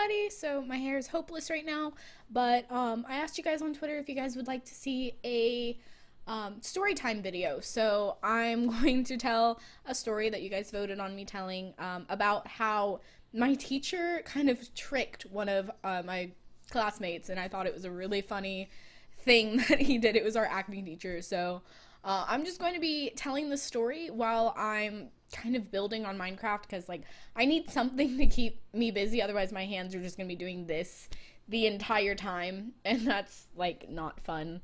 everybody. So my hair is hopeless right now, but I asked you guys on Twitter if you guys would like to see a story time video. So I'm going to tell a story that you guys voted on me telling about how my teacher kind of tricked one of my classmates, and I thought it was a really funny thing that he did. It was our acting teacher. So I'm just going to be telling the story while I'm kind of building on Minecraft, because like I need something to keep me busy, otherwise my hands are just going to be doing this the entire time, and that's like not fun.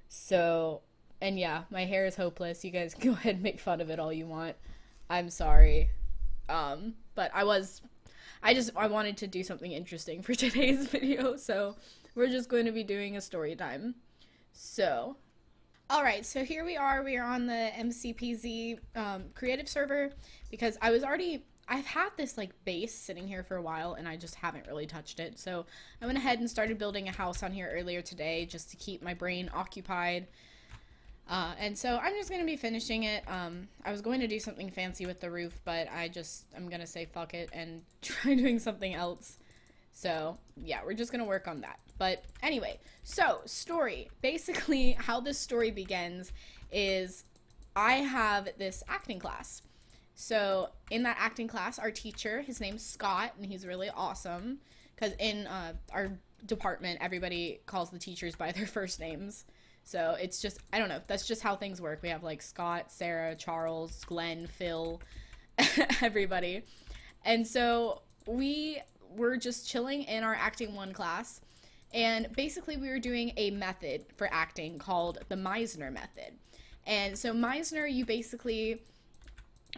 So, and yeah, my hair is hopeless. You guys go ahead and make fun of it all you want. I'm sorry. But I wanted to do something interesting for today's video, so we're just going to be doing a story time. So, alright, so here we are on the MCPZ creative server, because I've had this like base sitting here for a while and I just haven't really touched it. So I went ahead and started building a house on here earlier today just to keep my brain occupied. And so I'm just going to be finishing it. I was going to do something fancy with the roof, but I'm going to say fuck it and try doing something else. So yeah, we're just going to work on that. But anyway, so story. Basically, how this story begins is I have this acting class. So in that acting class, our teacher, his name's Scott, and he's really awesome. Because in our department, everybody calls the teachers by their first names. So it's just, I don't know, that's just how things work. We have like Scott, Sarah, Charles, Glenn, Phil, everybody. And so we were just chilling in our acting 1 class. And basically we were doing a method for acting called the Meisner method. And so Meisner,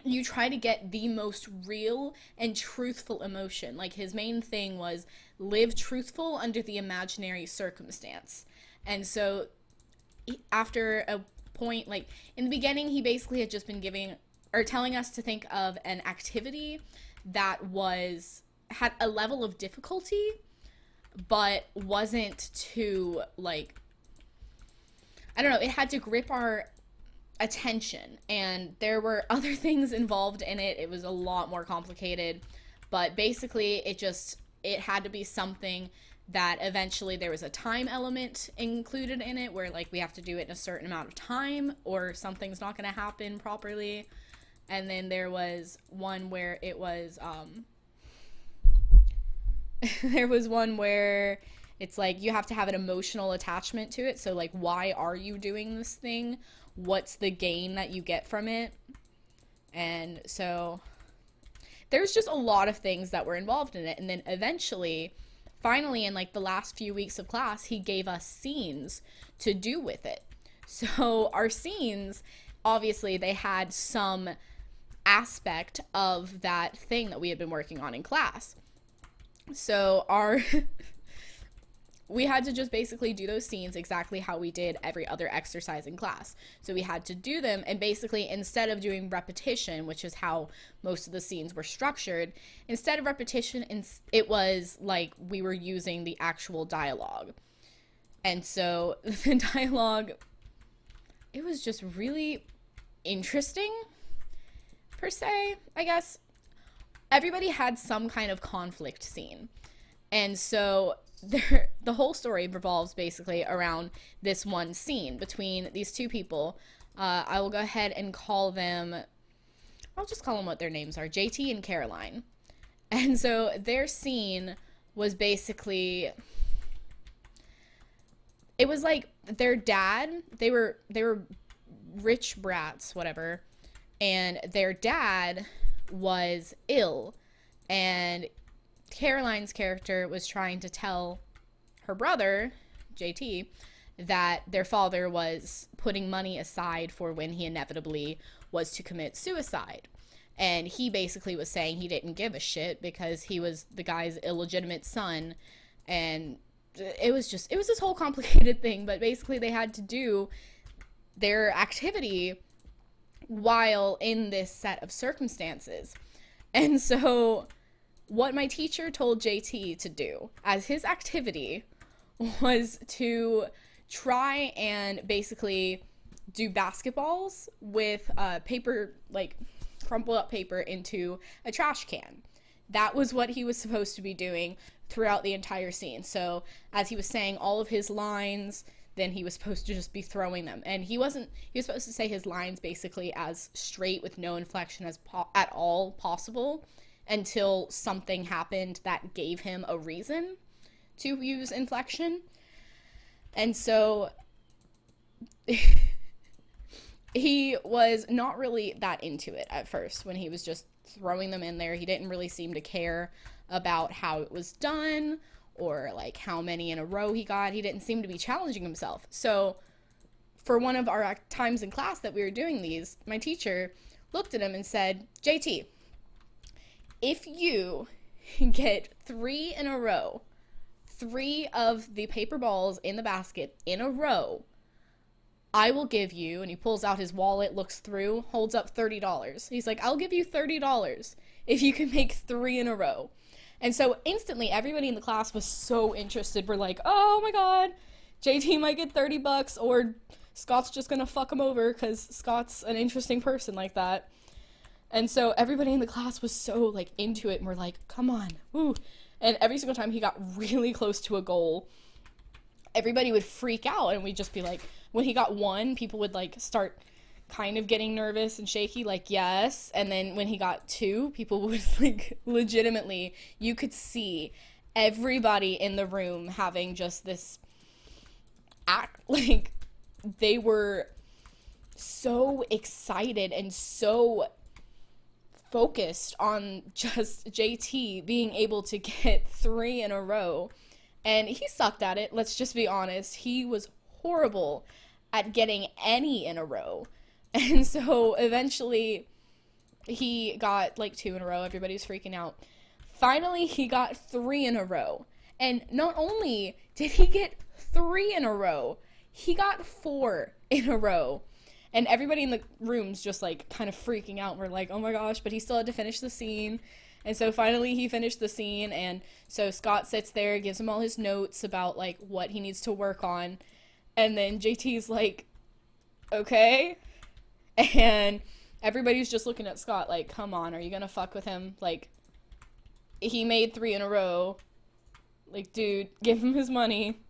you try to get the most real and truthful emotion. Like his main thing was live truthful under the imaginary circumstance. And so after a point, like in the beginning, he basically had just been telling us to think of an activity that had a level of difficulty, but wasn't too, like, I don't know, it had to grip our attention, and there were other things involved in it. It was a lot more complicated, but basically it had to be something that eventually there was a time element included in it, where like we have to do it in a certain amount of time or something's not going to happen properly. And then there was one where it was there was one where it's like you have to have an emotional attachment to it. So like, why are you doing this thing? What's the gain that you get from it? And so there's just a lot of things that were involved in it. And then eventually, finally, in like the last few weeks of class, he gave us scenes to do with it. So our scenes, obviously, they had some aspect of that thing that we had been working on in class. So we had to just basically do those scenes exactly how we did every other exercise in class. So we had to do them, and basically instead of doing repetition, which is how most of the scenes were structured, instead of repetition, it was like we were using the actual dialogue. And so the dialogue, it was just really interesting, per se, I guess. Everybody had some kind of conflict scene. And so the whole story revolves basically around this one scene between these two people. I will go ahead and I'll just call them what their names are, JT and Caroline. And so their scene was basically, it was like their dad, they were rich brats, whatever, and their dad was ill, and Caroline's character was trying to tell her brother, JT, that their father was putting money aside for when he inevitably was to commit suicide. And he basically was saying he didn't give a shit because he was the guy's illegitimate son. And it was this whole complicated thing, but basically they had to do their activity while in this set of circumstances. And so what my teacher told JT to do as his activity was to try and basically do basketballs with paper, like crumpled up paper, into a trash can. That was what he was supposed to be doing throughout the entire scene. So as he was saying all of his lines, then he was supposed to just be throwing them. And he was supposed to say his lines basically as straight with no inflection as at all possible until something happened that gave him a reason to use inflection. And so he was not really that into it at first when he was just throwing them in there. He didn't really seem to care about how it was done or like how many in a row he got. He didn't seem to be challenging himself. So for one of our times in class that we were doing these, my teacher looked at him and said, JT, if you get 3 in a row, 3 of the paper balls in the basket in a row, I will give you, and he pulls out his wallet, looks through, holds up $30. He's like, I'll give you $30 if you can make 3 in a row. And so instantly everybody in the class was so interested. We're like, oh my God, JT might get $30 or Scott's just gonna fuck him over because Scott's an interesting person like that. And so everybody in the class was so like into it and we're like, come on, woo. And every single time he got really close to a goal, everybody would freak out and we'd just be like, when he got 1, people would like start kind of getting nervous and shaky, like, yes. And then when he got 2, people would like legitimately, you could see everybody in the room having just this act, like they were so excited and so focused on just JT being able to get 3 in a row. And he sucked at it, let's just be honest. He was horrible at getting any in a row. And so eventually he got like 2 in a row. Everybody's freaking out. Finally, he got 3 in a row. And not only did he get 3 in a row, he got 4 in a row. And everybody in the room's just like kind of freaking out. We're like, oh my gosh, but he still had to finish the scene. And so finally he finished the scene. And so Scott sits there, gives him all his notes about like what he needs to work on. And then JT's like, okay. And everybody's just looking at Scott like, come on, are you gonna fuck with him? Like, he made 3 in a row. Like, dude, give him his money.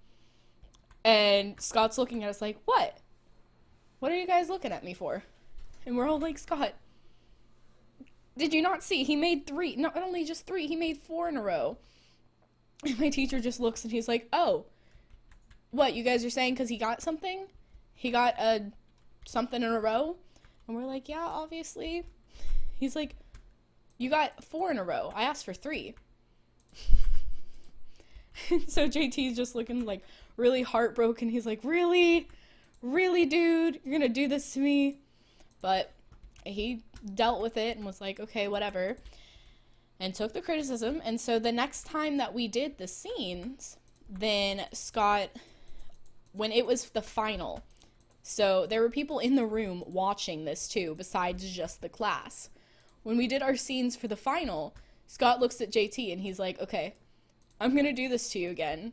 And Scott's looking at us like, what? What are you guys looking at me for? And we're all like, Scott, did you not see? He made 3. Not only just 3, he made 4 in a row. And my teacher just looks and he's like, oh, what, you guys are saying because he got something? He got something in a row? And we're like, yeah, obviously. He's like, you got 4 in a row. I asked for 3. And so JT's just looking like really heartbroken. He's like, really? Really, dude? You're gonna do this to me? But he dealt with it and was like, okay, whatever. And took the criticism. And so the next time that we did the scenes, then Scott, when it was the final, so there were people in the room watching this too, besides just the class. When we did our scenes for the final, Scott looks at JT and he's like, okay, I'm gonna do this to you again.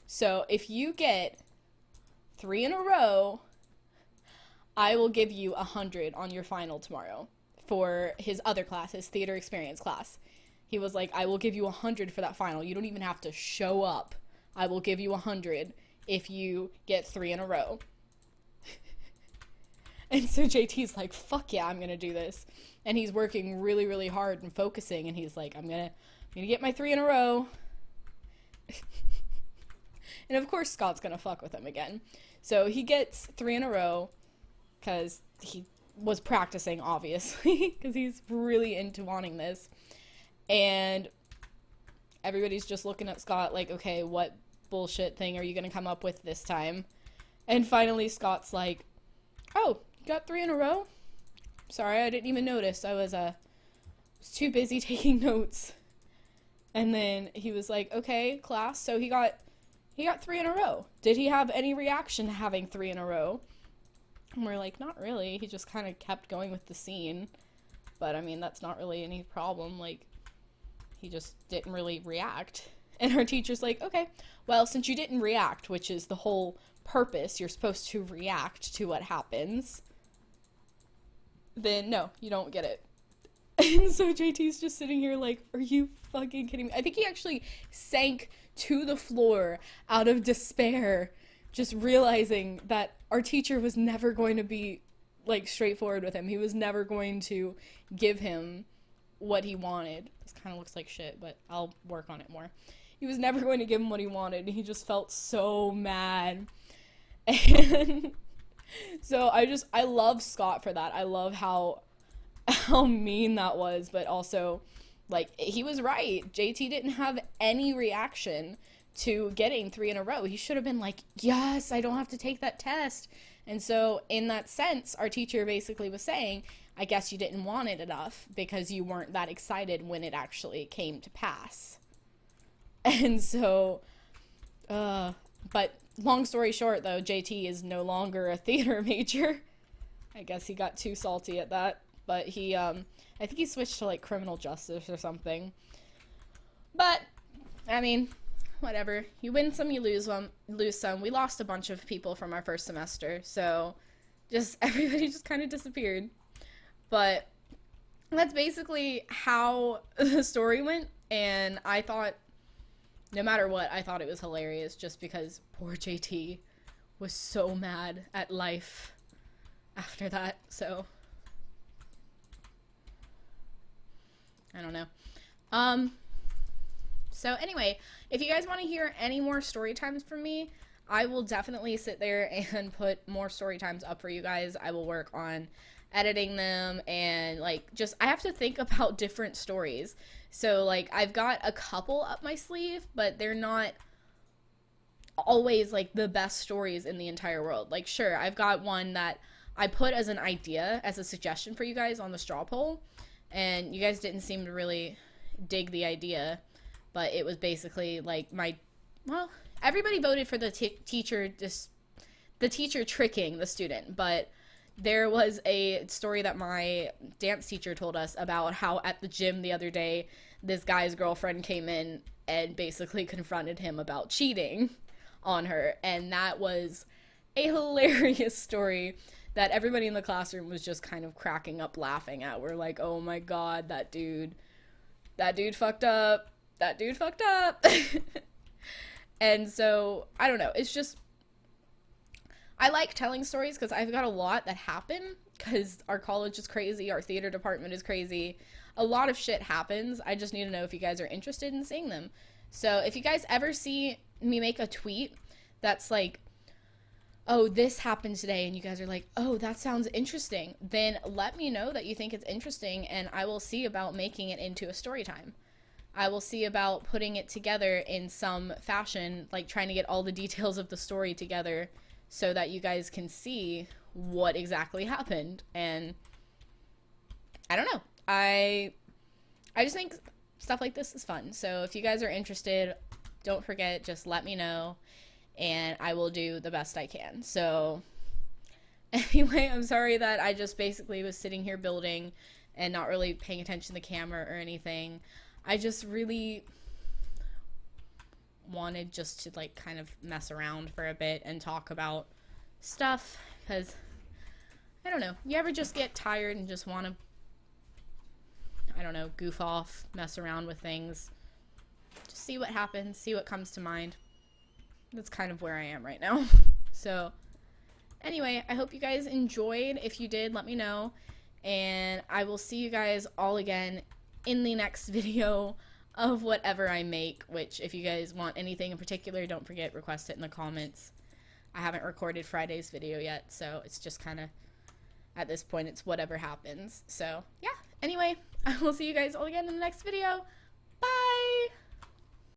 So if you get 3 in a row, I will give you 100 on your final tomorrow for his other class, his theater experience class. He was like, I will give you 100 for that final. You don't even have to show up. I will give you 100 if you get 3 in a row. And so JT's like, fuck yeah, I'm gonna do this. And he's working really, really hard and focusing, and he's like, I'm gonna get my 3 in a row. And of course Scott's gonna fuck with him again. So he gets 3 in a row because he was practicing, obviously, because he's really into wanting this. And everybody's just looking at Scott like, okay, what bullshit thing are you gonna come up with this time? And finally Scott's like, oh, you got 3 in a row? Sorry, I didn't even notice. I was too busy taking notes. And then he was like, okay, class, so he got 3 in a row. Did he have any reaction to having 3 in a row? And we're like, not really. He just kind of kept going with the scene. But, I mean, that's not really any problem. Like, he just didn't really react. And our teacher's like, okay, well, since you didn't react, which is the whole purpose, you're supposed to react to what happens, then no, you don't get it. And so JT's just sitting here like, are you fucking kidding me? I think he actually sank to the floor out of despair, just realizing that our teacher was never going to be like straightforward with him. He was never going to give him what he wanted. This kind of looks like shit, but I'll work on it more. He was never going to give him what he wanted. He just felt so mad. And so I love Scott for that. I love how mean that was, but also, like, he was right. JT didn't have any reaction to getting 3 in a row. He should have been like, yes, I don't have to take that test. And so in that sense, our teacher basically was saying, I guess you didn't want it enough because you weren't that excited when it actually came to pass. And so, but long story short, though, JT is no longer a theater major. I guess he got too salty at that. But he, I think he switched to, like, criminal justice or something. But, I mean, whatever. You win some, you lose some. We lost a bunch of people from our first semester, so everybody just kind of disappeared. But that's basically how the story went, and I thought, no matter what, I thought it was hilarious just because poor JT was so mad at life after that, so I don't know. So anyway, if you guys want to hear any more story times from me, I will definitely sit there and put more story times up for you guys. I will work on editing them and, like, just, I have to think about different stories. So, like, I've got a couple up my sleeve, but they're not always, like, the best stories in the entire world. Like, sure, I've got one that I put as an idea, as a suggestion for you guys on the straw poll, and you guys didn't seem to really dig the idea, but it was basically, like, everybody voted for the teacher tricking the student, but there was a story that my dance teacher told us about how at the gym the other day, this guy's girlfriend came in and basically confronted him about cheating on her, and that was a hilarious story that everybody in the classroom was just kind of cracking up laughing at. We're like, oh my god, that dude fucked up. That dude fucked up. And so, I don't know, it's just, I like telling stories because I've got a lot that happen because our college is crazy, our theater department is crazy, a lot of shit happens. I just need to know if you guys are interested in seeing them. So if you guys ever see me make a tweet that's like, oh, this happened today, and you guys are like, oh, that sounds interesting, then let me know that you think it's interesting, and I will see about making it into a story time. I will see about putting it together in some fashion, like trying to get all the details of the story together so that you guys can see what exactly happened. And I don't know. I just think stuff like this is fun. So if you guys are interested, don't forget, just let me know, and I will do the best I can. So anyway, I'm sorry that I just basically was sitting here building and not really paying attention to the camera or anything. I just really wanted just to, like, kind of mess around for a bit and talk about stuff, because I don't know, you ever just get tired and just want to, I don't know, goof off, mess around with things, just see what happens, see what comes to mind. That's kind of where I am right now. So anyway, I hope you guys enjoyed. If you did, let me know, and I will see you guys all again in the next video of whatever I make, which, if you guys want anything in particular, don't forget, request it in the comments. I haven't recorded Friday's video yet, so it's just kind of, at this point, it's whatever happens. So yeah, anyway, I will see you guys all again in the next video.